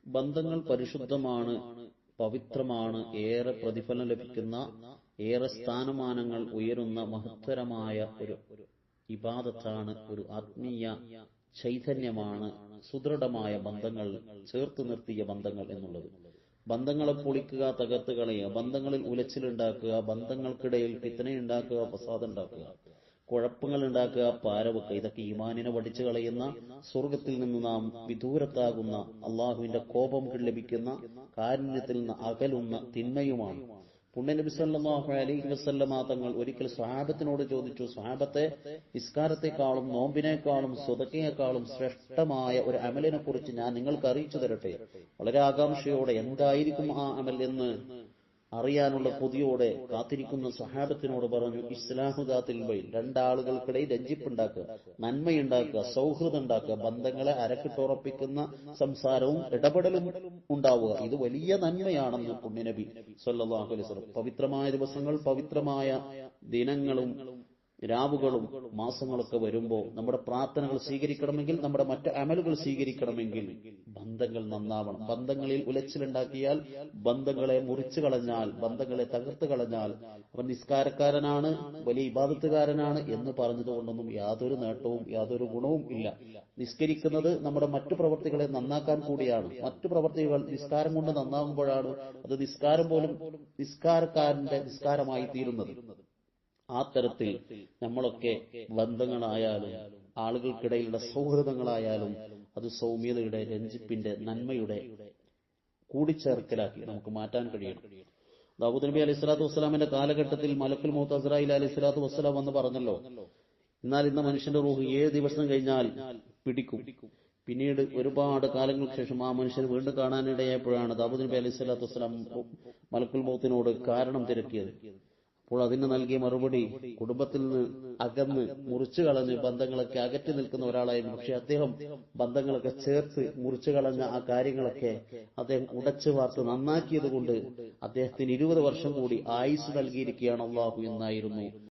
ബന്ധങ്ങൾ പരിശുദ്ധമാണ്, പവിത്രമാണ്, ഏറെ പ്രതിഫലം ലഭിക്കുന്ന, ഏറെ സ്ഥാനമാനങ്ങൾ ഉയരുന്ന മഹത്തരമായ ഒരു ഇബാദത്താണ്, ഒരു ആത്മീയ ചൈതന്യമാണ് സുദൃഢമായ ബന്ധങ്ങൾ, ചേർത്ത് നിർത്തിയ ബന്ധങ്ങൾ എന്നുള്ളത്. ബന്ധങ്ങളെ പൊളിക്കുക, തകർത്ത് കളയുക, ബന്ധങ്ങളിൽ ഉലച്ചിലുണ്ടാക്കുക, ബന്ധങ്ങൾക്കിടയിൽ ഫിത്നയുണ്ടാക്കുക, ഫസാദ് ഉണ്ടാക്കുക, കുഴപ്പങ്ങൾ ഉണ്ടാക്കുക, പാരവെക്കുക, ഇതൊക്കെ ഈമാനിനെ വടിച്ചു കളയുന്ന, സ്വർഗത്തിൽ നിന്ന് നാം വിദൂരത്താകുന്ന, അള്ളാഹുവിന്റെ കോപം ലഭിക്കുന്ന, കാരുണ്യത്തിൽ നിന്ന് അകലുന്ന തിന്മയുമാണ്. പുണ്യനബി സല്ലല്ലാഹു അലൈഹി വസല്ലമ തങ്ങൾ ഒരിക്കൽ സ്വഹാബത്തിനോട് ചോദിച്ചു, സ്വഹാബത്തെ, നിസ്കാരത്തെക്കാളും നോമ്പിനേക്കാളും സ്വതക്കയേക്കാളും ശ്രേഷ്ഠമായ ഒരു അമലിനെ കുറിച്ച് ഞാൻ നിങ്ങൾക്ക് അറിയിച്ചു തരട്ടെ? വളരെ ആകാംക്ഷയോടെ എന്തായിരിക്കും ആ അമൽ എന്ന് അറിയാനുള്ള കൊതിയോടെ കാത്തിരിക്കുന്ന സ്വഹാബത്തിനോട് പറഞ്ഞു, ഇസ്ലാഹു ദാത്തിൽ ബൈൻ, രണ്ടാളുകൾക്കിടയിൽ രഞ്ജിപ്പുണ്ടാക്കുക, നന്മയുണ്ടാക്കുക, സൗഹൃദം ഉണ്ടാക്കുക, ബന്ധങ്ങളെ അരക്കിട്ടുറപ്പിക്കുന്ന സംസാരവും ഇടപെടലും ഉണ്ടാവുക. ഇത് വലിയ നന്മയാണെന്ന് പുണ്യനബി സല്ലല്ലാഹു അലൈഹി വസല്ലം. പവിത്രമായ ദിവസങ്ങൾ, പവിത്രമായ ദിനങ്ങളും രാവുകളും മാസങ്ങളൊക്കെ വരുമ്പോൾ നമ്മുടെ പ്രാർത്ഥനകൾ സ്വീകരിക്കണമെങ്കിൽ, നമ്മുടെ മറ്റ് അമലുകൾ സ്വീകരിക്കണമെങ്കിൽ ബന്ധങ്ങൾ നന്നാവണം. ബന്ധങ്ങളിൽ ഉലച്ചിലുണ്ടാക്കിയാൽ, ബന്ധങ്ങളെ മുറിച്ചു കളഞ്ഞാൽ, ബന്ധങ്ങളെ തകർത്ത് കളഞ്ഞാൽ അവൻ നിസ്കാരക്കാരനാണ്, വലിയ ഇബാദത്തുകാരനാണ് എന്ന് പറഞ്ഞതുകൊണ്ടൊന്നും യാതൊരു നേട്ടവും യാതൊരു ഗുണവും ഇല്ല. നിസ്കരിക്കുന്നത് നമ്മുടെ മറ്റു പ്രവർത്തികളെ നന്നാക്കാൻ കൂടിയാണ്. മറ്റു പ്രവർത്തികൾ നിസ്കാരം കൊണ്ട് നന്നാകുമ്പോഴാണ് അത് നിസ്കാരം പോലും നിസ്കാരക്കാരന്റെ നിസ്കാരമായി തീരുന്നത്. ആ തരത്തിൽ നമ്മളൊക്കെ ബന്ധങ്ങളായാലും ആളുകൾക്കിടയിലുള്ള സൗഹൃദങ്ങളായാലും അത് സൗമ്യതയുടെ, രഞ്ജിപ്പിന്റെ, നന്മയുടെ കൂടിച്ചേർക്കലാക്കി നമുക്ക് മാറ്റാൻ കഴിയണം. ദാവൂദ് നബി അലൈഹി സ്വലാത്തു വസ്സലാമിന്റെ കാലഘട്ടത്തിൽ മലക്കുൽ മൗത്ത് അസ്രായീൽ അലൈഹി സ്വലാത്തു വസ്സലാം എന്ന് പറഞ്ഞല്ലോ, എന്നാൽ ഇന്ന് മനുഷ്യന്റെ റൂഹ് 7 ദിവസം കഴിഞ്ഞാൽ പിടിക്കും. പിന്നീട് ഒരുപാട് കാലങ്ങൾക്ക് ശേഷം ആ മനുഷ്യൻ വീണ്ടും കാണാനിടയായപ്പോഴാണ് ദാവൂദ് നബി അലൈഹി സ്വലാത്തു വസ്സലാം മലക്കുൽ മൗത്തിനോട് കാരണം തിരക്കിയത്. അപ്പോൾ അതിന് നൽകിയ മറുപടി, കുടുംബത്തിൽ നിന്ന് അകന്ന് മുറിച്ചു കളഞ്ഞ് ബന്ധങ്ങളൊക്കെ അകറ്റി നിൽക്കുന്ന ഒരാളായിരുന്നു. പക്ഷെ അദ്ദേഹം ബന്ധങ്ങളൊക്കെ ചേർത്ത് മുറിച്ചു കളഞ്ഞ ആ കാര്യങ്ങളൊക്കെ അദ്ദേഹം ഉടച്ചു വാർത്ത് നന്നാക്കിയത് കൊണ്ട് അദ്ദേഹത്തിന് 20 വർഷം കൂടി ആയുസ് നൽകിയിരിക്കുകയാണ് അള്ളാഹു എന്നായിരുന്നു